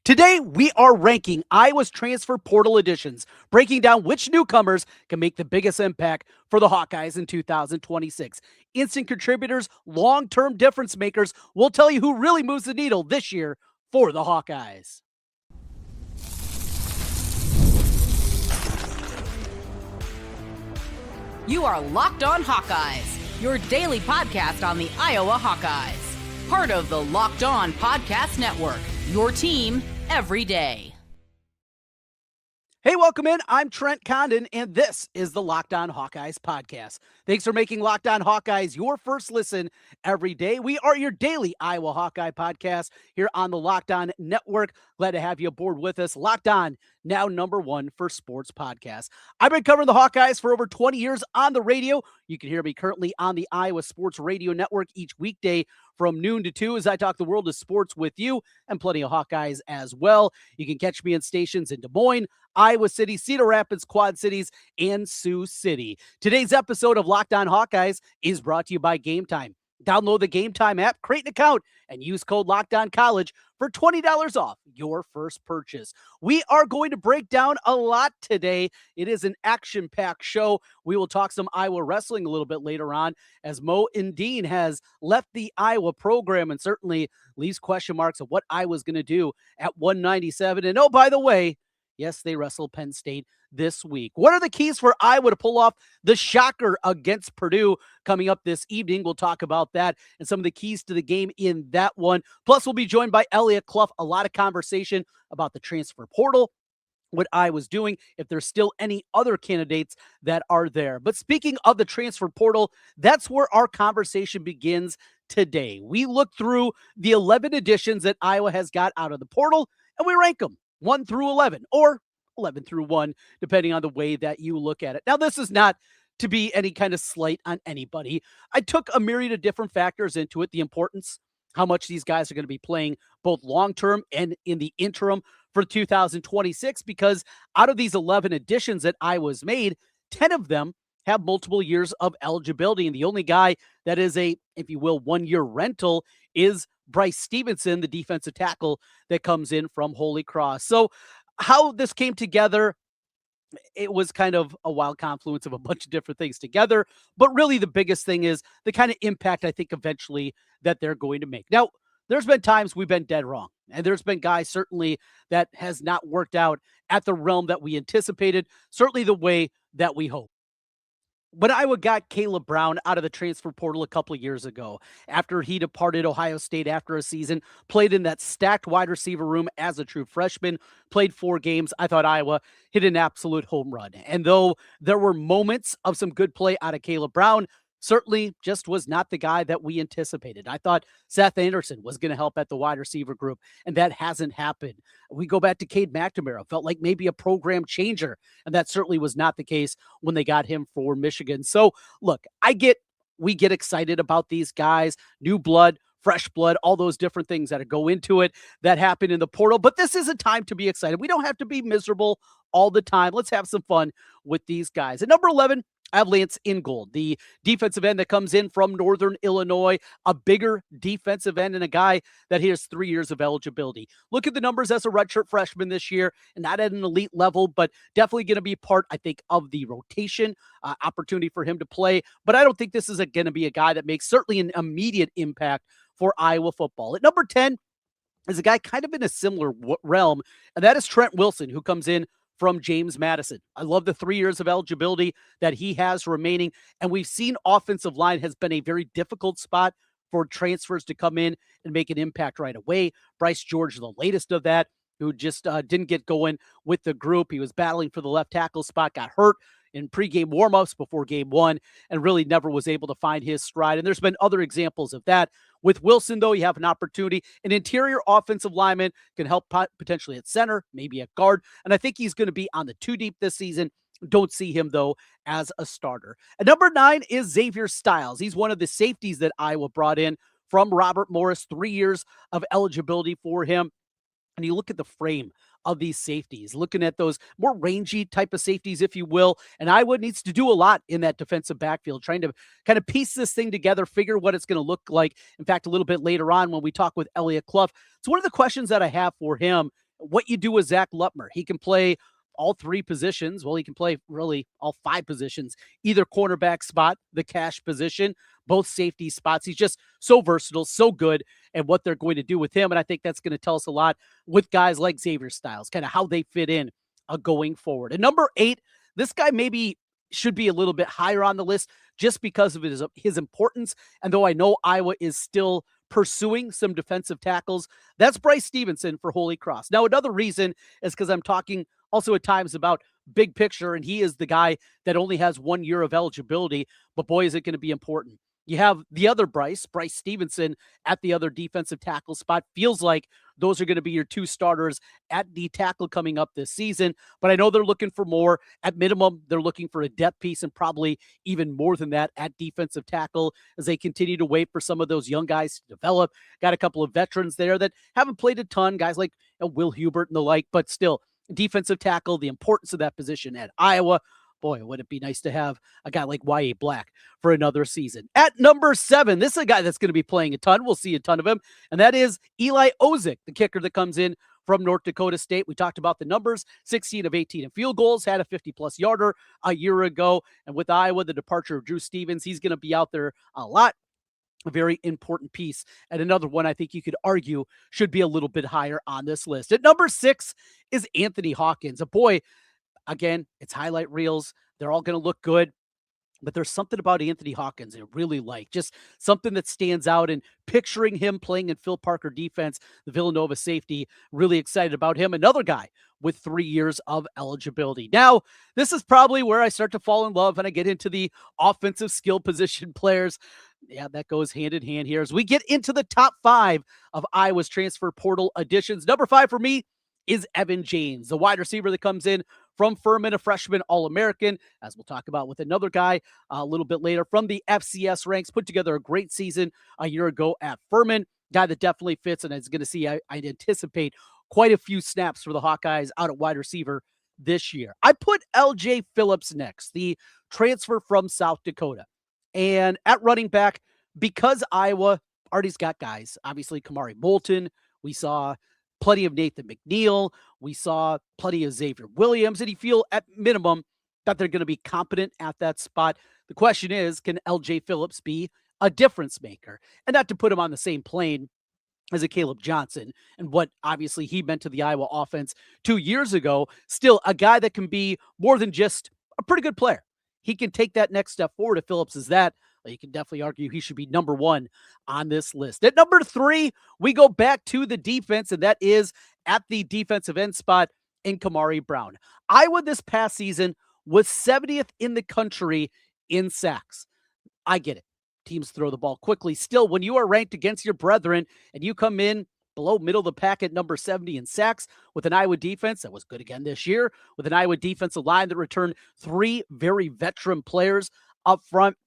Today, we are ranking Iowa's transfer portal additions, breaking down which newcomers can make the biggest impact for the Hawkeyes in 2026. Instant contributors, long-term difference makers will tell you who really moves the needle this year for the Hawkeyes. You are Locked On Hawkeyes, your daily podcast on the Iowa Hawkeyes. Part of the Locked On Podcast Network, your team every day. Hey, welcome in. I'm Trent Condon, and this is the Locked On Hawkeyes podcast. Thanks for making Locked On Hawkeyes your first listen every day. We are your daily Iowa Hawkeye podcast here on the Locked On Network. Glad to have you aboard with us. Locked On, now number one for sports podcasts. I've been covering the Hawkeyes for over 20 years on the radio. You can hear me currently on the Iowa Sports Radio Network each weekday from noon to 2 as I talk the world of sports with you and plenty of Hawkeyes as well. You can catch me in stations in Des Moines, Iowa City, Cedar Rapids, Quad Cities, and Sioux City. Today's episode of Locked On Hawkeyes is brought to you by Game Time. Download the Game Time app, create an account, and use code LOCKEDONCollege for $20 off your first purchase. We are going to break down a lot today. It is an action-packed show. We will talk some Iowa wrestling a little bit later on as Mo Endean has left the Iowa program and certainly leaves question marks of what Iowa's going to do at 197. And oh, by the way, yes, they wrestle Penn State this week. What are the keys for Iowa to pull off the shocker against Purdue coming up this evening? We'll talk about that and some of the keys to the game in that one. Plus, we'll be joined by Elliot Clough. A lot of conversation about the transfer portal, what Iowa's doing, if there's still any other candidates that are there. But speaking of the transfer portal, that's where our conversation begins today. We look through the 11 additions that Iowa has got out of the portal, and we rank them 1 through 11, or 11 through 1, depending on the way that you look at it. Now, this is not to be any kind of slight on anybody. I took a myriad of different factors into it, the importance, how much these guys are going to be playing both long-term and in the interim for 2026, because out of these 11 additions that Iowa's made, 10 of them have multiple years of eligibility. And the only guy that is a, if you will, one-year rental is Bryce Stevenson, the defensive tackle that comes in from Holy Cross. So how this came together, it was kind of a wild confluence of a bunch of different things together. But really the biggest thing is the kind of impact I think eventually that they're going to make. Now, there's been times we've been dead wrong. And there's been guys certainly that has not worked out at the realm that we anticipated, certainly the way that we hope. When Iowa got Caleb Brown out of the transfer portal a couple of years ago, after he departed Ohio State after a season, played in that stacked wide receiver room as a true freshman, played 4 games, I thought Iowa hit an absolute home run. And though there were moments of some good play out of Caleb Brown, certainly just was not the guy that we anticipated. I thought Seth Anderson was going to help at the wide receiver group, and that hasn't happened. We go back to Cade McNamara, felt like maybe a program changer, and that certainly was not the case when they got him for Michigan. So, look, we get excited about these guys, new blood, fresh blood, all those different things that go into it that happen in the portal. But this is a time to be excited. We don't have to be miserable all the time. Let's have some fun with these guys. At number 11, I have Lance Ingold, the defensive end that comes in from Northern Illinois, a bigger defensive end and a guy that has 3 years of eligibility. Look at the numbers as a redshirt freshman this year, and not at an elite level, but definitely going to be part, I think, of the rotation opportunity for him to play. But I don't think this is going to be a guy that makes certainly an immediate impact for Iowa football. At number 10 is a guy kind of in a similar realm, and that is Trent Wilson, who comes in from James Madison. I love the 3 years of eligibility that he has remaining. And we've seen offensive line has been a very difficult spot for transfers to come in and make an impact right away. Bryce George, the latest of that, who just didn't get going with the group. He was battling for the left tackle spot, got hurt in pregame warmups before game one, and really never was able to find his stride. And there's been other examples of that. With Wilson, though, you have an opportunity. An interior offensive lineman can help potentially at center, maybe at guard. And I think he's going to be on the 2 deep this season. Don't see him, though, as a starter. At number 9 is Xavier Stiles. He's one of the safeties that Iowa brought in from Robert Morris, 3 years of eligibility for him. And you look at the frame of these safeties, looking at those more rangy type of safeties, if you will. And Iowa needs to do a lot in that defensive backfield, trying to kind of piece this thing together, figure what it's going to look like. In fact, a little bit later on when we talk with Elliot Clough, it's one of the questions that I have for him what you do with Zach Lutmer. He can play all three positions. Well, he can play really all five positions, either cornerback spot, the cash position, both safety spots. He's just so versatile, so good at what they're going to do with him. And I think that's going to tell us a lot with guys like Xavier Styles, kind of how they fit in going forward. And number 8, this guy maybe should be a little bit higher on the list just because of his importance. And though I know Iowa is still pursuing some defensive tackles, that's Bryce Stevenson for Holy Cross. Now, another reason is because I'm talking also at times about big picture, and he is the guy that only has 1 year of eligibility, but boy, is it going to be important. You have the other Bryce Stevenson at the other defensive tackle spot. Feels like those are going to be your two starters at D tackle coming up this season, but I know they're looking for more. At minimum, they're looking for a depth piece and probably even more than that at defensive tackle as they continue to wait for some of those young guys to develop. Got a couple of veterans there that haven't played a ton, guys like Will Hubert and the like, but still, defensive tackle, the importance of that position at Iowa. Boy, would it be nice to have a guy like Y.A. Black for another season. At number 7, this is a guy that's going to be playing a ton. We'll see a ton of him, and that is Eli Ozick, the kicker that comes in from North Dakota State. We talked about the numbers, 16 of 18 in field goals, had a 50-plus yarder a year ago, and with Iowa, the departure of Drew Stevens, he's going to be out there a lot. A very important piece. And another one I think you could argue should be a little bit higher on this list. At number 6 is Anthony Hawkins. A boy, again, it's highlight reels. They're all going to look good. But there's something about Anthony Hawkins I really like. Just something that stands out, and picturing him playing in Phil Parker defense, the Villanova safety, really excited about him. Another guy with 3 years of eligibility. Now, this is probably where I start to fall in love and I get into the offensive skill position players. Yeah, that goes hand in hand here as we get into the top 5 of Iowa's transfer portal additions. Number 5 for me is Evan James, the wide receiver that comes in from Furman, a freshman All-American, as we'll talk about with another guy a little bit later from the FCS ranks, put together a great season a year ago at Furman, guy that definitely fits and is going to see, I anticipate, quite a few snaps for the Hawkeyes out at wide receiver this year. I put LJ Phillips next, the transfer from South Dakota. And at running back, because Iowa already's got guys, obviously Kamari Moulton, we saw plenty of Nathan McNeil. We saw plenty of Xavier Williams, and you feel at minimum that they're going to be competent at that spot. The question is, can LJ Phillips be a difference maker? And not to put him on the same plane as a Caleb Johnson and what obviously he meant to the Iowa offense 2 years ago, still a guy that can be more than just a pretty good player. He can take that next step forward if Phillips is that. You can definitely argue he should be number 1 on this list. At number 3, we go back to the defense, and that is at the defensive end spot in Kamari Brown. Iowa this past season was 70th in the country in sacks. I get it. Teams throw the ball quickly. Still, when you are ranked against your brethren and you come in below middle of the pack at number 70 in sacks with an Iowa defense that was good again this year, with an Iowa defensive line that returned 3 very veteran players up front,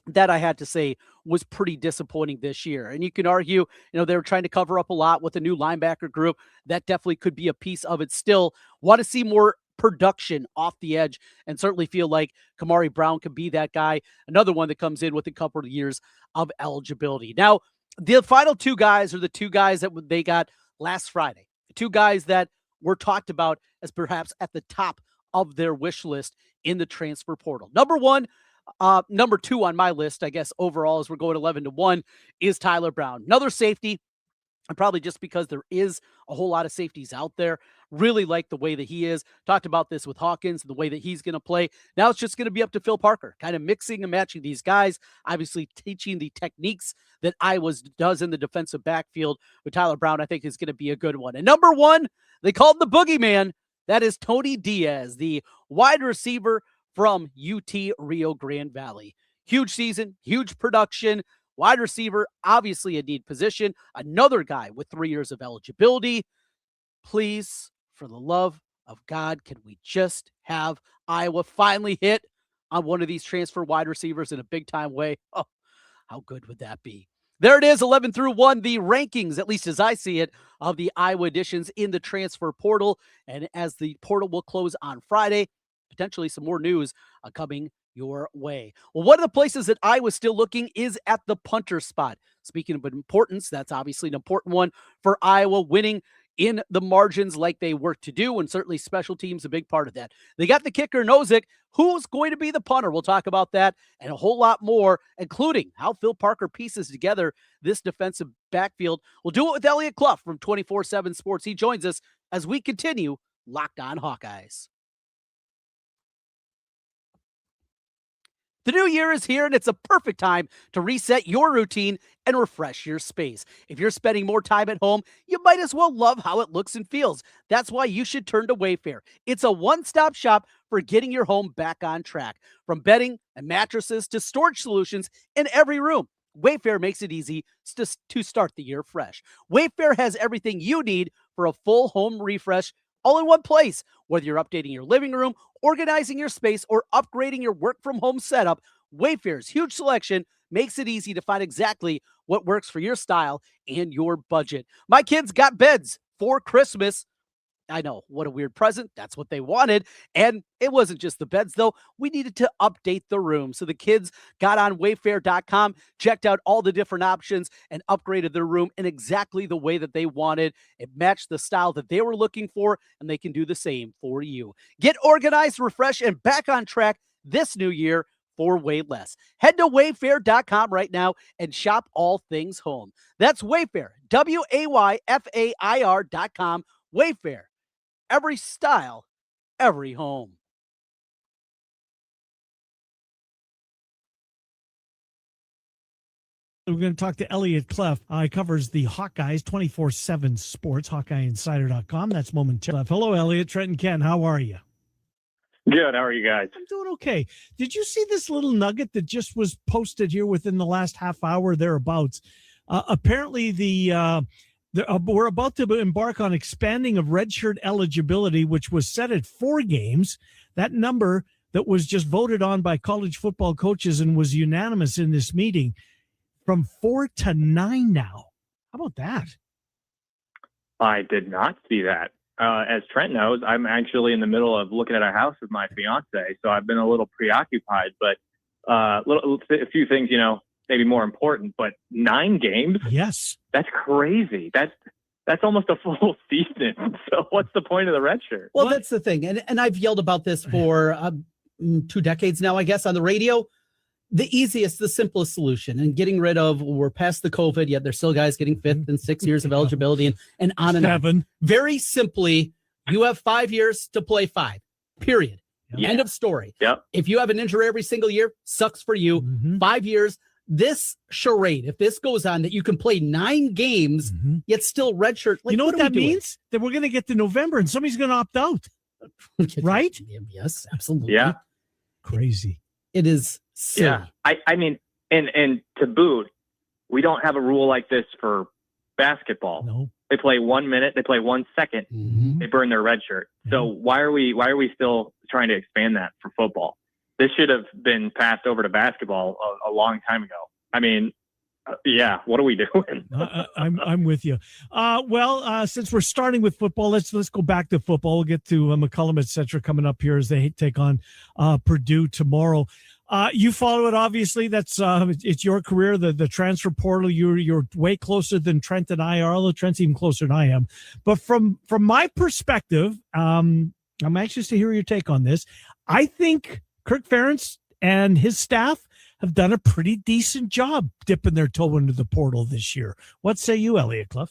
that I had to say was pretty disappointing this year. And you can argue, they were trying to cover up a lot with a new linebacker group. That definitely could be a piece of it. Still, want to see more production off the edge and certainly feel like Kamari Brown could be that guy. Another one that comes in with a couple of years of eligibility. Now, the final 2 guys are the 2 guys that they got last Friday. The 2 guys that were talked about as perhaps at the top of their wish list in the transfer portal. Number 2 on my list, I guess, overall, as we're going 11-1, is Tyler Brown. Another safety, and probably just because there is a whole lot of safeties out there. Really like the way that he is. Talked about this with Hawkins, the way that he's going to play. Now it's just going to be up to Phil Parker, kind of mixing and matching these guys, obviously teaching the techniques that Iowa does in the defensive backfield. With Tyler Brown, I think is going to be a good one. And number 1, they called the boogeyman. That is Tony Diaz, the wide receiver from UT Rio Grande Valley. Huge season, huge production, wide receiver, obviously a need position. Another guy with 3 years of eligibility. Please, for the love of God, can we just have Iowa finally hit on one of these transfer wide receivers in a big-time way? Oh, how good would that be? There it is, 11-1, the rankings, at least as I see it, of the Iowa additions in the transfer portal. And as the portal will close on Friday, potentially some more news coming your way. Well, one of the places that I was still looking is at the punter spot. Speaking of importance, that's obviously an important one for Iowa, winning in the margins like they work to do, and certainly special teams a big part of that. They got the kicker, Nozick. Who's going to be the punter? We'll talk about that and a whole lot more, including how Phil Parker pieces together this defensive backfield. We'll do it with Elliot Clough from 24/7 Sports. He joins us as we continue Locked On Hawkeyes. The new year is here, and it's a perfect time to reset your routine and refresh your space. If you're spending more time at home, you might as well love how it looks and feels. That's why you should turn to Wayfair. It's a one-stop shop for getting your home back on track. From bedding and mattresses to storage solutions in every room, Wayfair makes it easy to start the year fresh. Wayfair has everything you need for a full home refresh all in one place. Whether you're updating your living room, organizing your space, or upgrading your work from home setup, Wayfair's huge selection makes it easy to find exactly what works for your style and your budget. My kids got beds for Christmas. I know, what a weird present. That's what they wanted. And it wasn't just the beds, though. We needed to update the room. So the kids got on Wayfair.com, checked out all the different options, and upgraded their room in exactly the way that they wanted. It matched the style that they were looking for, and they can do the same for you. Get organized, refreshed, and back on track this new year for way less. Head to Wayfair.com right now and shop all things home. That's Wayfair, Wayfair.com. Wayfair. Every style, every home. We're going to talk to Elliot Clough. He covers the Hawkeyes 24/7 Sports, HawkeyeInsider.com. That's momentarily. Hello, Elliot. Trent and Ken, how are you? Good. How are you guys? I'm doing okay. Did you see this little nugget that just was posted here within the last half hour thereabouts? Apparently, we're about to embark on expanding of redshirt eligibility, which was set at 4 games. That number that was just voted on by college football coaches and was unanimous in this meeting, from 4 to 9 now. How about that? I did not see that. As Trent knows, I'm actually in the middle of looking at a house with my fiance, so I've been a little preoccupied. But a few things, maybe more important. But 9 games? Yes, that's crazy. That's almost a full season. So what's the point of the red shirt? Well, that's the thing, and I've yelled about this for 2 decades now, I guess, on the radio. The easiest, the simplest solution, and getting rid of, we're past the COVID, yet there's still guys getting 5th and 6 years of eligibility and on and 7. on. Very simply, you have 5 years to play 5, period. Yeah. End of story. Yep. If you have an injury every single year, sucks for you. 5 years. This charade, if this goes on, that you can play 9 games, yet still redshirt. You know what that means? That we're going to get to November and somebody's going to opt out. Right? Yes, absolutely. Yeah. Crazy. It is silly. Yeah. I mean, and to boot, we don't have a rule like this for basketball. No. They play 1 minute, they play 1 second, they burn their red shirt. So why are we still trying to expand that for football? This should have been passed over to basketball a long time ago. I mean, yeah, what are we doing? I'm with you. Since we're starting with football, let's go back to football. We'll get to McCollum, et cetera, coming up here as they take on Purdue tomorrow. You follow it, obviously. That's it's your career, the transfer portal. You're way closer than Trent and I are, although Trent's even closer than I am. But from my perspective, I'm anxious to hear your take on this. I think Kirk Ferentz and his staff have done a pretty decent job dipping their toe into the portal this year. What say you, Elliot Clough?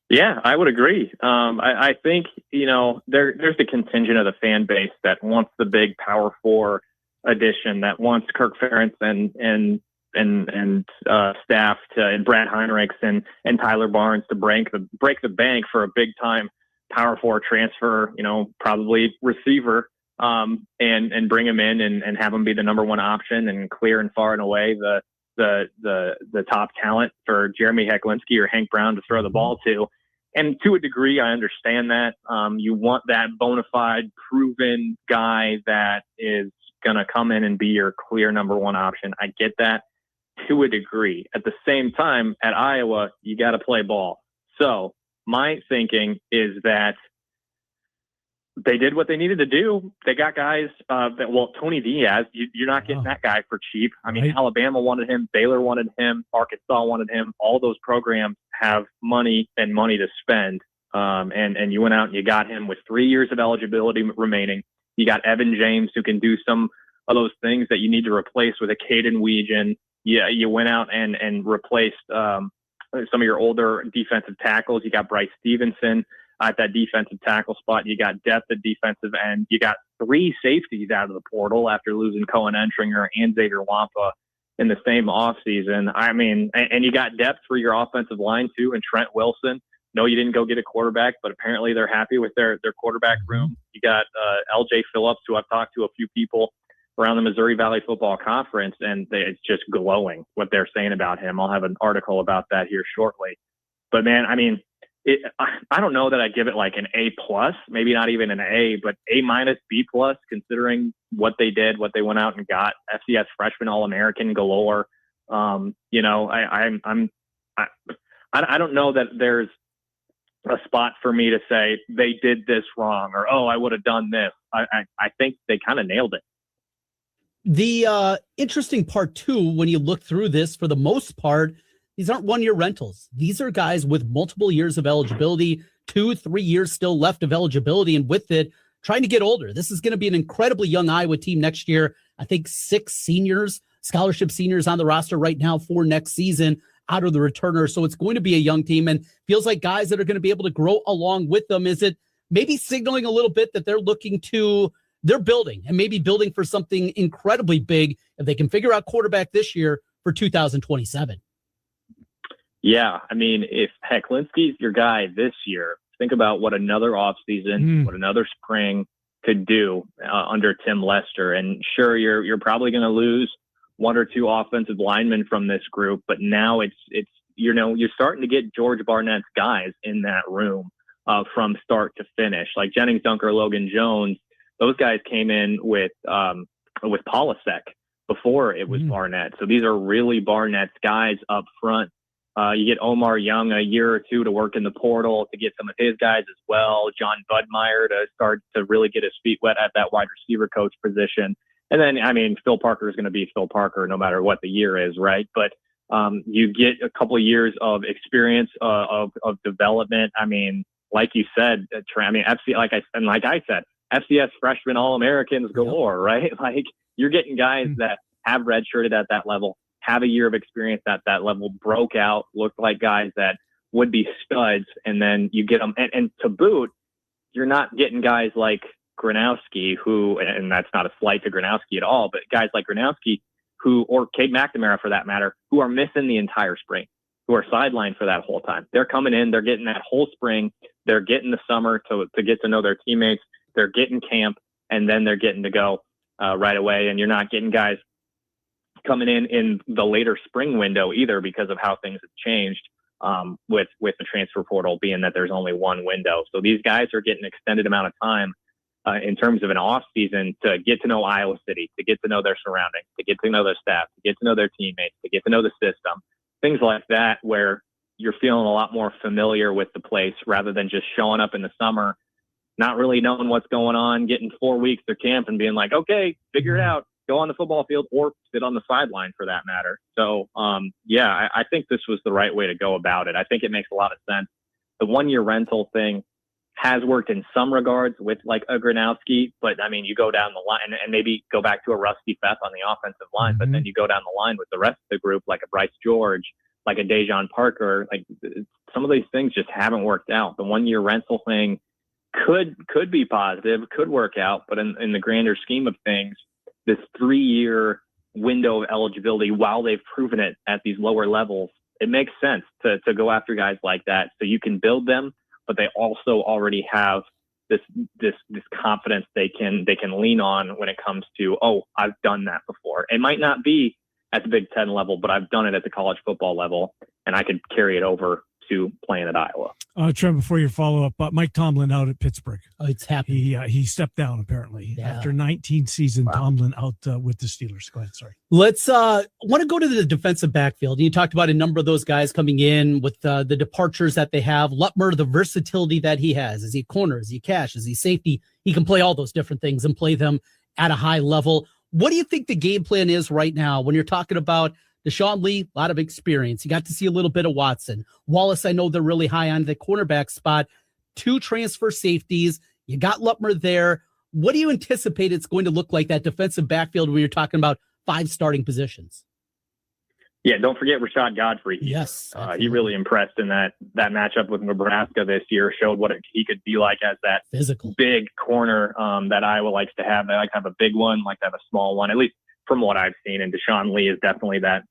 Yeah, I would agree. I think, there's the contingent of the fan base that wants the big Power 4 addition, that wants Kirk Ferentz and staff and Brad Heinrichs and Tyler Barnes to break the bank for a big time Power 4 transfer, probably receiver. And bring him in and have him be the number 1 option and clear and far and away the top talent for Jeremy Hecklinski or Hank Brown to throw the ball to. And to a degree, I understand that. You want that bona fide, proven guy that is going to come in and be your clear number 1 option. I get that to a degree. At the same time, at Iowa, you got to play ball. So my thinking is that they did what they needed to do. They got guys Tony Diaz, you're not getting that guy for cheap. I mean, Alabama wanted him, Baylor wanted him, Arkansas wanted him. All those programs have money to spend. and you went out and you got him with 3 years of eligibility remaining. You got Evan James, who can do some of those things that you need to replace with a Caden Weegan. You went out and replaced some of your older defensive tackles. You got Bryce Stevenson at that defensive tackle spot. You got depth at defensive end. You got 3 safeties out of the portal after losing Cohen Entringer and Xavier Wampa in the same offseason. I mean, and you got depth for your offensive line too, and Trent Wilson. No, you didn't go get a quarterback, but apparently they're happy with their quarterback room. You got LJ Phillips, who I've talked to a few people around the Missouri Valley Football Conference, and it's just glowing what they're saying about him. I'll have an article about that here shortly. But man, I mean, I don't know that I give it like an A+, maybe not even an A, but A-, B+, considering what they did, what they went out and got. FCS freshman All-American galore. You know, I don't know that there's a spot for me to say they did this wrong or, oh, I would have done this. I think they kind of nailed it. The interesting part too, when you look through this, for the most part, these aren't 1-year rentals. These are guys with multiple years of eligibility, 2-3 years still left of eligibility, and with it, trying to get older. This is going to be an incredibly young Iowa team next year. I think 6 seniors, scholarship seniors on the roster right now for next season out of the returner. So it's going to be a young team, and feels like guys that are going to be able to grow along with them. Is it maybe signaling a little bit that they're building and maybe building for something incredibly big if they can figure out quarterback this year for 2027? Yeah, I mean, if Hecklinski's your guy this year, think about what another offseason, what another spring could do under Tim Lester. And sure, you're probably going to lose 1 or 2 offensive linemen from this group, but now it's you know, you're starting to get George Barnett's guys in that room from start to finish, like Jennings Dunker, Logan Jones. Those guys came in with Polasek before it was Barnett. So these are really Barnett's guys up front. You get Omar Young a year or 2 to work in the portal to get some of his guys as well. John Budmeyer to start to really get his feet wet at that wide receiver coach position. And then, I mean, Phil Parker is going to be Phil Parker no matter what the year is, right? But you get a couple of years of experience of development. I mean, like you said, I mean, like I said, FCS freshman All-Americans galore, right? Like, you're getting guys that have redshirted at that level, have a year of experience at that level, broke out, looked like guys that would be studs, and then you get them. And to boot, you're not getting guys like Gronowski, who, and that's not a slight to Gronowski at all, but guys like Gronowski, or Cade McNamara for that matter, who are missing the entire spring, who are sidelined for that whole time. They're coming in, they're getting that whole spring, they're getting the summer to get to know their teammates, they're getting camp, and then they're getting to go right away. And you're not getting guys coming in the later spring window either, because of how things have changed with the transfer portal being that there's only one window. So these guys are getting an extended amount of time in terms of an off season to get to know Iowa City, to get to know their surroundings, to get to know their staff, to get to know their teammates, to get to know the system, things like that, where you're feeling a lot more familiar with the place rather than just showing up in the summer, not really knowing what's going on, getting 4 weeks of camp and being like, okay, figure it out, go on the football field or sit on the sideline for that matter. So, I think this was the right way to go about it. I think it makes a lot of sense. The 1-year rental thing has worked in some regards with like a Gronowski, but I mean, you go down the line and maybe go back to a Rusty Feth on the offensive line, but then you go down the line with the rest of the group, like a Bryce George, like a Dejon Parker, like some of these things just haven't worked out. The 1-year rental thing could be positive, could work out, but in the grander scheme of things, this 3-year window of eligibility, while they've proven it at these lower levels, it makes sense to go after guys like that so you can build them, but they also already have this confidence they can lean on when it comes to, oh, I've done that before. It might not be at the Big Ten level, but I've done it at the college football level, and I could carry it over to playing at Iowa. Trent, before your follow-up, Mike Tomlin out at Pittsburgh. Oh, it's happening. He stepped down apparently after 19 season. Wow. Tomlin out with the Steelers. Go ahead. Sorry. Let's want to go to the defensive backfield. You talked about a number of those guys coming in with the departures that they have. Lutmer, the versatility that he has. Is he corner? Is he cash? Is he safety? He can play all those different things and play them at a high level. What do you think the game plan is right now when you're talking about Deshaun Lee? A lot of experience. You got to see a little bit of Watson. Wallace, I know they're really high on the cornerback spot. 2 transfer safeties. You got Lutmer there. What do you anticipate it's going to look like, that defensive backfield, when you're talking about 5 starting positions? Yeah, don't forget Rashad Godfrey. Yes. He really impressed in that matchup with Nebraska this year, showed what he could be like as that physical big corner that Iowa likes to have. They like to have a big one, like to have a small one, at least from what I've seen. And Deshaun Lee is definitely that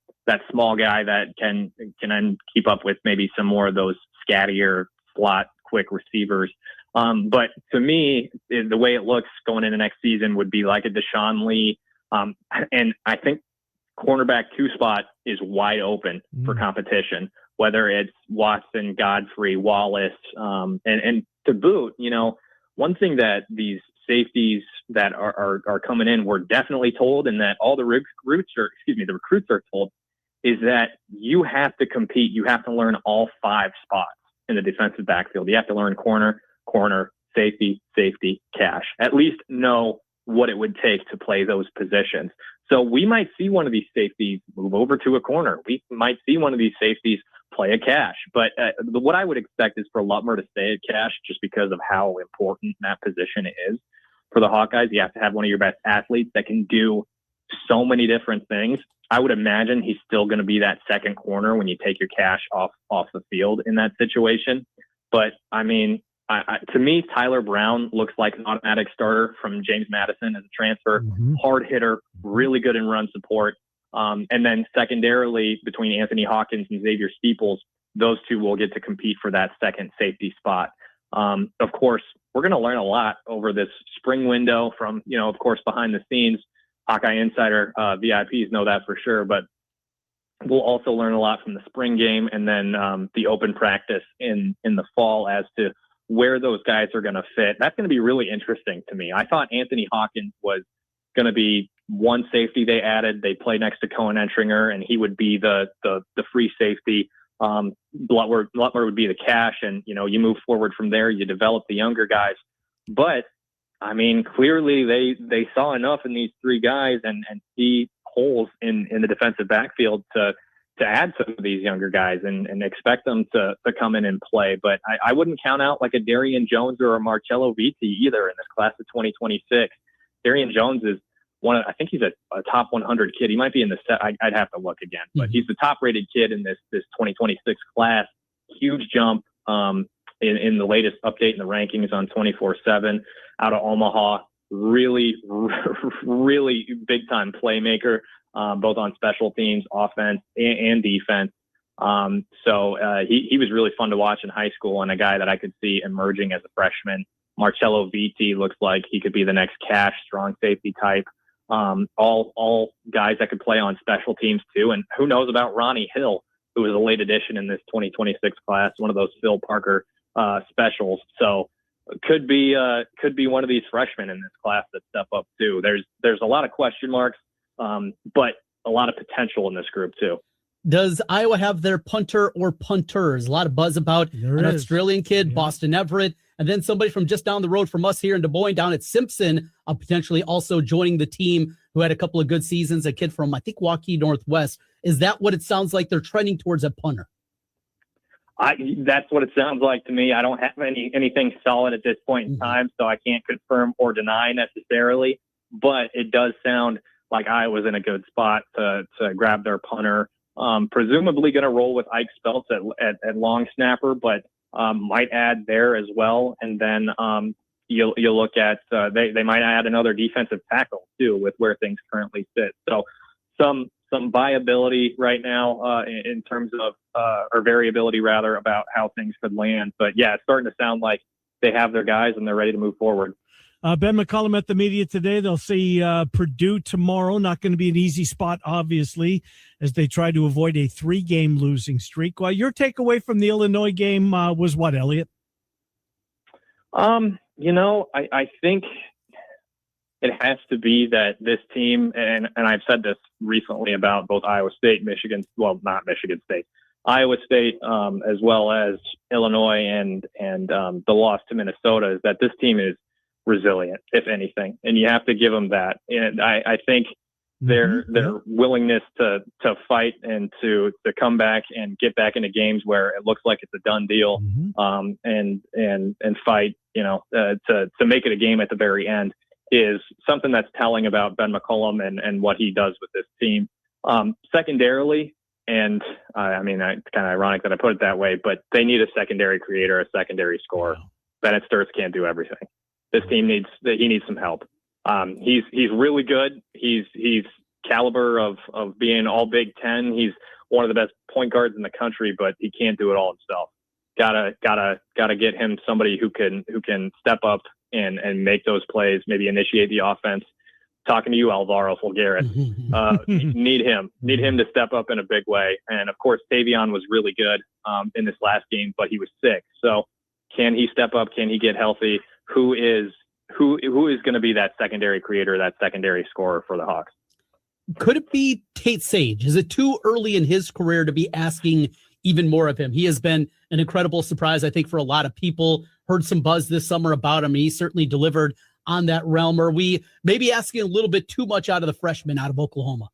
small guy that can then keep up with maybe some more of those scattier slot quick receivers. But to me, the way it looks going into next season would be like a Deshaun Lee. And I think cornerback 2 spot is wide open for competition, whether it's Watson, Godfrey, Wallace, and to boot, one thing that these safeties that are coming in were definitely told, and that all the recruits are told, is that you have to compete. You have to learn all 5 spots in the defensive backfield. You have to learn corner, safety, cash. At least know what it would take to play those positions. So we might see one of these safeties move over to a corner. We might see one of these safeties play a cash. But what I would expect is for Lutmer to stay at cash, just because of how important that position is for the Hawkeyes. You have to have one of your best athletes that can do so many different things. I would imagine he's still going to be that second corner when you take your cash off the field in that situation. But I mean, to me, Tyler Brown looks like an automatic starter from James Madison as a transfer. Hard hitter, really good in run support. And then secondarily, between Anthony Hawkins and Xavier Steeples, those 2 will get to compete for that second safety spot. Of course, we're going to learn a lot over this spring window from, of course, behind the scenes. Hawkeye Insider VIPs know that for sure, but we'll also learn a lot from the spring game and then the open practice in the fall as to where those guys are going to fit. That's going to be really interesting to me. I thought Anthony Hawkins was going to be one safety they added. They play next to Cohen Entringer, and he would be the free safety. Lutmer would be the cash, and you move forward from there. You develop the younger guys, but I mean, clearly they saw enough in these 3 guys and see holes in the defensive backfield to add some of these younger guys and expect them to come in and play. But I wouldn't count out like a Darian Jones or a Marcello Vitti either in this class of 2026. Darian Jones is I think he's a top 100 kid. He might be in the set. I'd have to look again, but he's the top rated kid in this 2026 class. Huge jump in the latest update in the rankings on 24/7 out of Omaha. Really, really big time playmaker. Both on special teams, offense, and defense. So he was really fun to watch in high school, and a guy that I could see emerging as a freshman. Marcello Vitti looks like he could be the next cash, strong safety type. All guys that could play on special teams too. And who knows about Ronnie Hill, who was a late addition in this 2026 class, one of those Phil Parker specials. So could be one of these freshmen in this class that step up too. There's a lot of question marks. But a lot of potential in this group too. Does Iowa have their punter or punters? A lot of buzz about an Australian kid, Boston Everett, and then somebody from just down the road from us here in Des Moines, down at Simpson, potentially also joining the team, who had a couple of good seasons, a kid from, I think, Waukee Northwest. Is that what it sounds like they're trending towards, a punter? That's what it sounds like to me. I don't have anything solid at this point in time, so I can't confirm or deny necessarily, but it does sound like Iowa's in a good spot to grab their punter. Presumably going to roll with Ike Speltz at long snapper, but might add there as well. And then you'll look at they might add another defensive tackle too, with where things currently sit. So some viability right now in terms of or variability rather about how things could land. But yeah, it's starting to sound like they have their guys and they're ready to move forward. Ben McCollum at the media today. They'll see Purdue tomorrow. Not going to be an easy spot, obviously, as they try to avoid a 3-game losing streak. Well, your takeaway from the Illinois game was what, Elliot? I think it has to be that this team, and I've said this recently about both Iowa State, not Michigan State, Iowa State, as well as Illinois and the loss to Minnesota, is that this team is resilient, if anything, and you have to give them that. And I think their willingness to fight and to come back and get back into games where it looks like it's a done deal, and fight, to make it a game at the very end is something that's telling about Ben McCollum and what he does with this team. Secondarily, and it's kind of ironic that I put it that way, but they need a secondary creator, a secondary scorer. Bennett Sturts can't do everything. This team needs some help. He's really good. He's caliber of being all Big Ten. He's one of the best point guards in the country, but he can't do it all himself. Gotta get him somebody who can step up and make those plays, maybe initiate the offense. Talking to you, Alvaro Fulgaris. Need him to step up in a big way. And of course, Tavion was really good in this last game, but he was sick. So can he step up? Can he get healthy? Who is going to be that secondary creator, that secondary scorer for the Hawks? Could it be Tate Sage? Is it too early in his career to be asking even more of him? He has been an incredible surprise, I think, for a lot of people. Heard some buzz this summer about him. He certainly delivered on that realm. Are we maybe asking a little bit too much out of the freshman out of Oklahoma?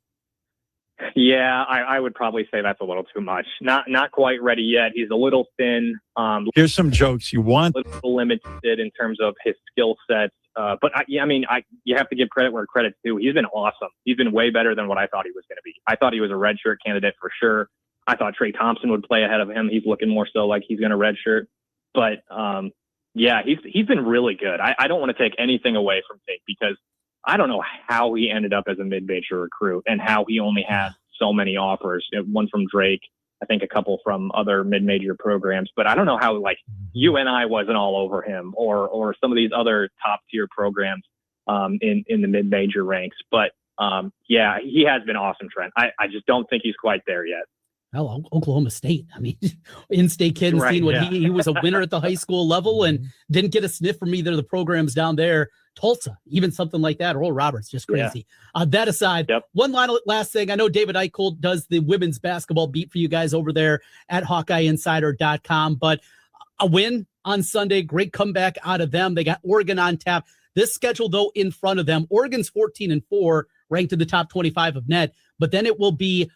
Yeah, I would probably say that's a little too much. Not quite ready yet. He's a little thin. Here's some jokes you want. A little limited in terms of his skill sets. But you have to give credit where credit's due. He's been awesome. He's been way better than what I thought he was going to be. I thought he was a redshirt candidate for sure. I thought Trey Thompson would play ahead of him. He's looking more so like he's going to redshirt. But he's been really good. I don't want to take anything away from Tate because I don't know how he ended up as a mid-major recruit and how he only had so many offers. One from Drake, I think a couple from other mid-major programs, but I don't know how UNI wasn't all over him or some of these other top-tier programs in the mid-major ranks. But he has been awesome, Trent. I just don't think he's quite there yet. Well, Oklahoma State. In-state kid, and seeing what he was a winner at the high school level and didn't get a sniff from either of the programs down there. Tulsa, even something like that. Oral Roberts, just crazy. Yeah. That aside, one last thing. I know David Eichel does the women's basketball beat for you guys over there at HawkeyeInsider.com, but a win on Sunday, great comeback out of them. They got Oregon on tap. This schedule, though, in front of them, Oregon's 14-4, ranked in the top 25 of net, but then it will be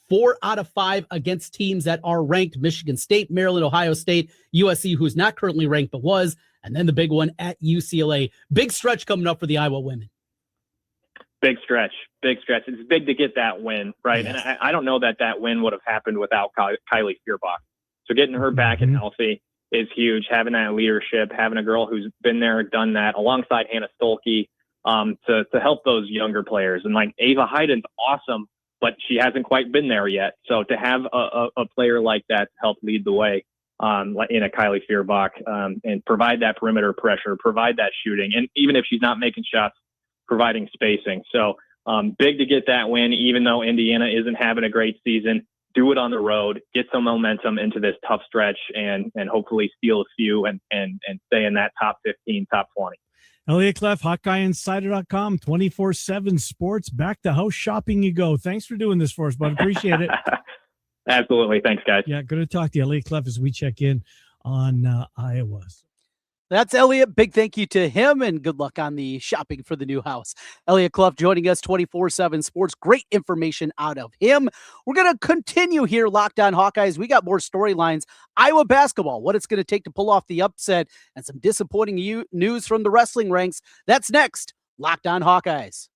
4 out of 5 against teams that are ranked: Michigan State, Maryland, Ohio State, USC, who's not currently ranked but was, and then the big one at UCLA. Big stretch coming up for the Iowa women. Big stretch. It's big to get that win, right? Yes. And I don't know that win would have happened without Kylie Feuerbach. So getting her back and healthy is huge. Having that leadership, having a girl who's been there, done that, alongside Hannah Stolke, to help those younger players. And like Ava Hyden's awesome, but she hasn't quite been there yet. So to have a player like that to help lead the way in a Kylie Feuerbach and provide that perimeter pressure, provide that shooting, and even if she's not making shots, providing spacing. So big to get that win, even though Indiana isn't having a great season. Do it on the road, get some momentum into this tough stretch, and hopefully steal a few and stay in that top 15, top 20. Elliot Clough, HawkeyeInsider.com, 24/7 sports. Back to house shopping you go. Thanks for doing this for us, bud. Appreciate it. Absolutely. Thanks, guys. Yeah, good to talk to you, Elliot Clough, as we check in on Iowa. That's Elliot. Big thank you to him, and good luck on the shopping for the new house. Elliot Clough joining us, 24/7 Sports. Great information out of him. We're going to continue here, Locked On Hawkeyes. We got more storylines. Iowa basketball, what it's going to take to pull off the upset, and some disappointing news from the wrestling ranks. That's next. Locked On Hawkeyes.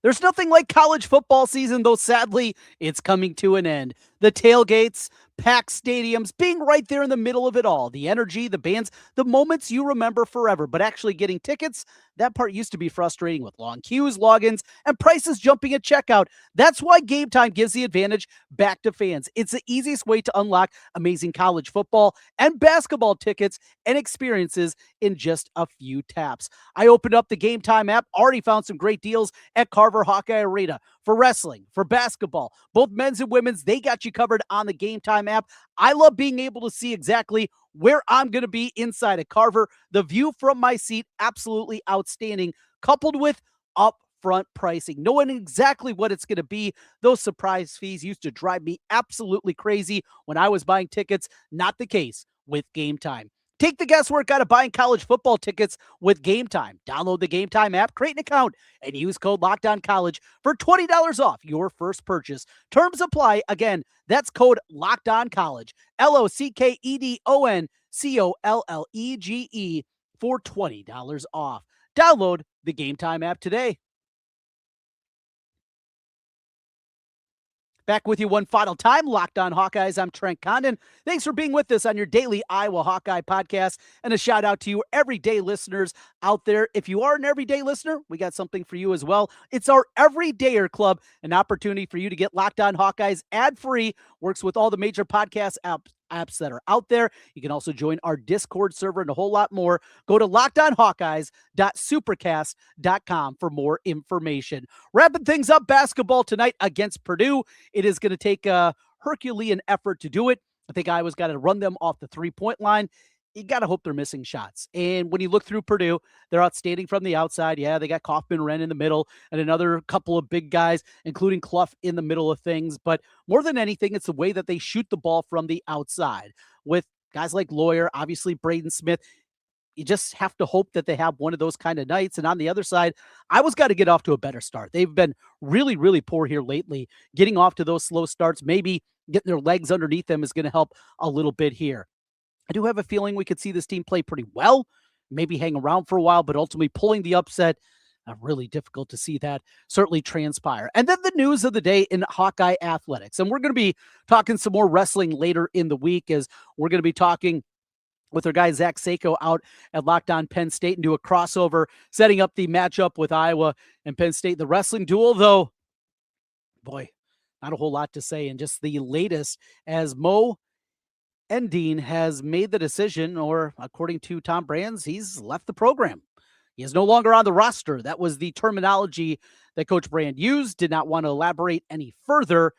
There's nothing like college football season, though sadly, it's coming to an end. The tailgates, packed stadiums, being right there in the middle of it all. The energy, the bands, the moments you remember forever. But actually getting tickets, that part used to be frustrating with long queues, logins, and prices jumping at checkout. That's why Game Time gives the advantage back to fans. It's the easiest way to unlock amazing college football and basketball tickets and experiences in just a few taps. I opened up the Game Time app, already found some great deals at Carver Hawkeye Arena. For wrestling, for basketball, both men's and women's, they got you covered on the Game Time app. I love being able to see exactly where I'm going to be inside at Carver. The view from my seat, absolutely outstanding, coupled with upfront pricing. Knowing exactly what it's going to be. Those surprise fees used to drive me absolutely crazy when I was buying tickets. Not the case with Game Time. Take the guesswork out of buying college football tickets with Game Time. Download the Game Time app, create an account, and use code LOCKEDONCollege for $20 off your first purchase. Terms apply. Again, that's code LOCKEDONCollege, LOCKEDONCOLLEGE for $20 off. Download the Game Time app today. Back with you one final time, Locked On Hawkeyes. I'm Trent Condon. Thanks for being with us on your daily Iowa Hawkeye podcast, and a shout out to you everyday listeners out there. If you are an everyday listener, we got something for you as well. It's our Everydayer Club, an opportunity for you to get Locked On Hawkeyes ad-free. Works with all the major podcast apps that are out there. You can also join our Discord server and a whole lot more. Go to lockedonhawkeyes.supercast.com for more information. Wrapping things up, basketball tonight against Purdue. It is going to take a Herculean effort to do it. I think Iowa's got to run them off the three-point line. You got to hope they're missing shots. And when you look through Purdue, they're outstanding from the outside. Yeah, they got Kaufman-Wren in the middle and another couple of big guys, including Clough in the middle of things. But more than anything, it's the way that they shoot the ball from the outside. With guys like Lawyer, obviously Braden Smith, you just have to hope that they have one of those kind of nights. And on the other side, Iowa's got to get off to a better start. They've been really, really poor here lately. Getting off to those slow starts, maybe getting their legs underneath them is going to help a little bit here. I do have a feeling we could see this team play pretty well, maybe hang around for a while, but ultimately pulling the upset, really difficult to see that certainly transpire. And then the news of the day in Hawkeye athletics. And we're going to be talking some more wrestling later in the week, as we're going to be talking with our guy Zach Sako out at Locked On Penn State and do a crossover, setting up the matchup with Iowa and Penn State. The wrestling duel, though, boy, not a whole lot to say. And just the latest, as Mo Endean has made the decision, or according to Tom Brands, he's left the program. He is no longer on the roster. That was the terminology that Coach Brand used. Did not want to elaborate any further.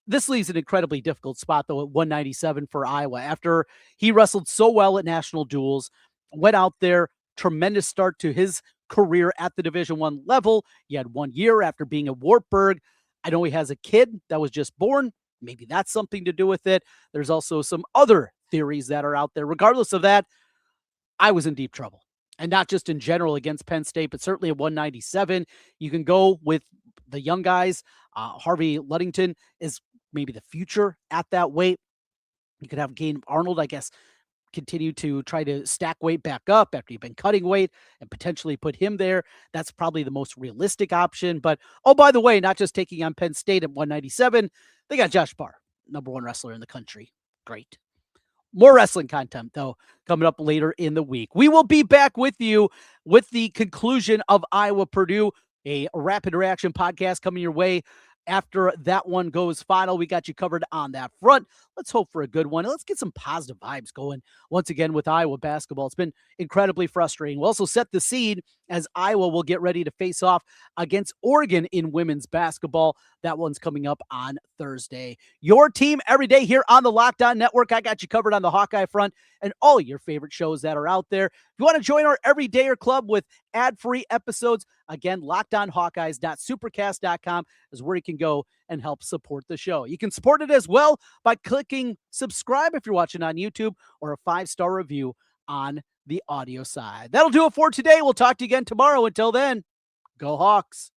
This leaves an incredibly difficult spot, though, at 197 for Iowa. After he wrestled so well at national duels, went out there, tremendous start to his career at the Division I level. He had 1 year after being at Wartburg. I know he has a kid that was just born. Maybe that's something to do with it. There's also some other theories that are out there. Regardless of that, I was in deep trouble. And not just in general against Penn State, but certainly at 197. You can go with the young guys. Harvey Ludington is maybe the future at that weight. You could have Gabe Arnold, I guess, continue to try to stack weight back up after you've been cutting weight and potentially put him there. That's probably the most realistic option. But, oh, by the way, not just taking on Penn State at 197, they got Josh Barr, number one wrestler in the country. Great. More wrestling content, though, coming up later in the week. We will be back with you with the conclusion of Iowa Purdue, a rapid reaction podcast coming your way after that one goes final. We got you covered on that front. Let's hope for a good one. Let's get some positive vibes going once again with Iowa basketball. It's been incredibly frustrating. We'll also set the scene as Iowa will get ready to face off against Oregon in women's basketball. That one's coming up on Thursday. Your team every day here on the Locked On Network. I got you covered on the Hawkeye front and all your favorite shows that are out there. If you want to join our Everydayer Club with ad-free episodes, again, lockedonhawkeyes.supercast.com is where you can go and help support the show. You can support it as well by clicking subscribe if you're watching on YouTube, or a 5-star review on the audio side. That'll do it for today. We'll talk to you again tomorrow. Until then, go Hawks.